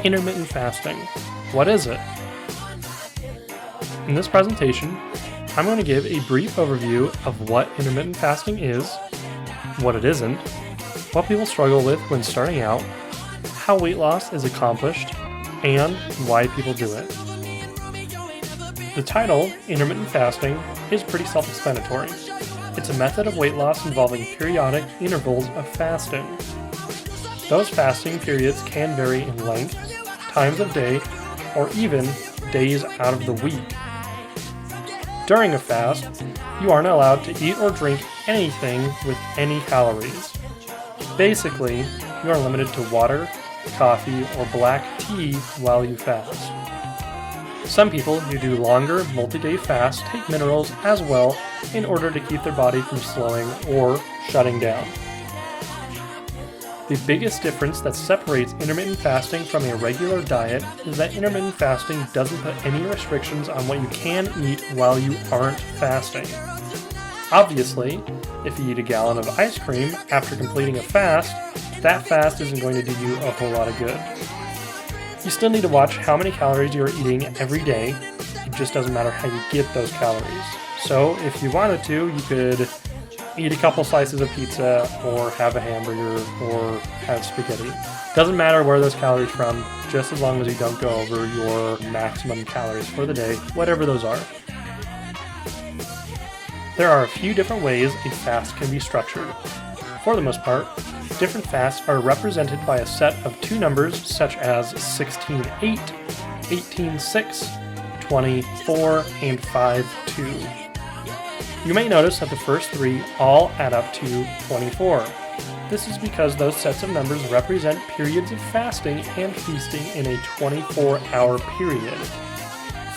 Intermittent fasting. What is it? In this presentation, I'm going to give a brief overview of what intermittent fasting is, what it isn't, what people struggle with when starting out, how weight loss is accomplished, and why people do it. The title, Intermittent Fasting, is pretty self-explanatory. It's a method of weight loss involving periodic intervals of fasting. Those fasting periods can vary in length, times of day, or even days out of the week. During a fast, you aren't allowed to eat or drink anything with any calories. Basically, you are limited to water, coffee, or black tea while you fast. Some people who do longer, multi-day fasts take minerals as well in order to keep their body from slowing or shutting down. The biggest difference that separates intermittent fasting from a regular diet is that intermittent fasting doesn't put any restrictions on what you can eat while you aren't fasting. Obviously, if you eat a gallon of ice cream after completing a fast, that fast isn't going to do you a whole lot of good. You still need to watch how many calories you are eating every day. It just doesn't matter how you get those calories. So if you wanted to, you could eat a couple slices of pizza or have a hamburger or have spaghetti. Doesn't matter where those calories from, just as long as you don't go over your maximum calories for the day, whatever those are. There are a few different ways a fast can be structured. For the most part, different fasts are represented by a set of two numbers such as 16-8, 18-6, 24, and 5-2. You may notice that the first three all add up to 24. This is because those sets of numbers represent periods of fasting and feasting in a 24-hour period.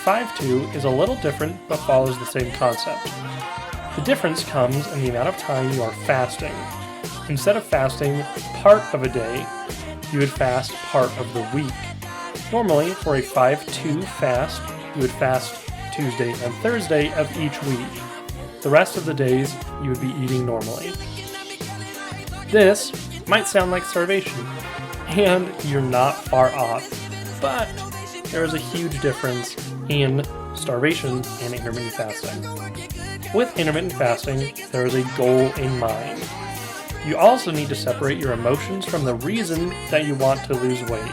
5-2 is a little different but follows the same concept. The difference comes in the amount of time you are fasting. Instead of fasting part of a day, you would fast part of the week. Normally, for a 5-2 fast, you would fast Tuesday and Thursday of each week. The rest of the days, you would be eating normally. This might sound like starvation, and you're not far off, but there is a huge difference in starvation and intermittent fasting. With intermittent fasting, there is a goal in mind. You also need to separate your emotions from the reason that you want to lose weight.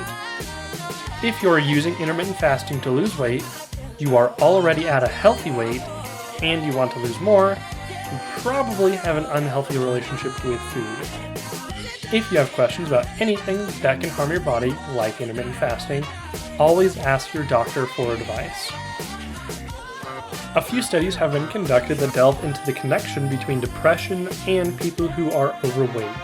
If you are using intermittent fasting to lose weight, you are already at a healthy weight, and you want to lose more, you probably have an unhealthy relationship with food. If you have questions about anything that can harm your body, like intermittent fasting, always ask your doctor for advice. A few studies have been conducted that delve into the connection between depression and people who are overweight.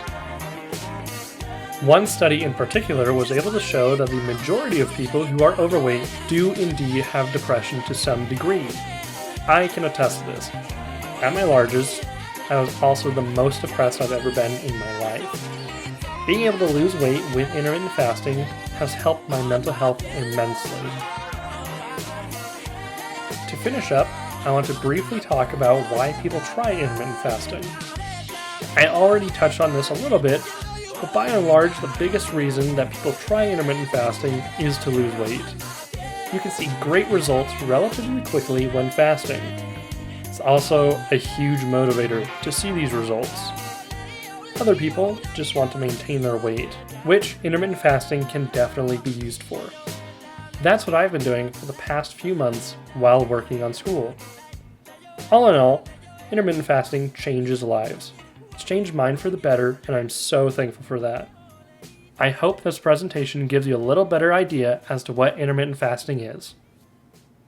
One study in particular was able to show that the majority of people who are overweight do indeed have depression to some degree. I can attest to this. At my largest, I was also the most depressed I've ever been in my life. Being able to lose weight with intermittent fasting has helped my mental health immensely. To finish up, I want to briefly talk about why people try intermittent fasting. I already touched on this a little bit, but by and large, the biggest reason that people try intermittent fasting is to lose weight. You can see great results relatively quickly when fasting. It's also a huge motivator to see these results. Other people just want to maintain their weight, which intermittent fasting can definitely be used for. That's what I've been doing for the past few months while working on school. All in all, intermittent fasting changes lives. It's changed mine for the better, and I'm so thankful for that. I hope this presentation gives you a little better idea as to what intermittent fasting is.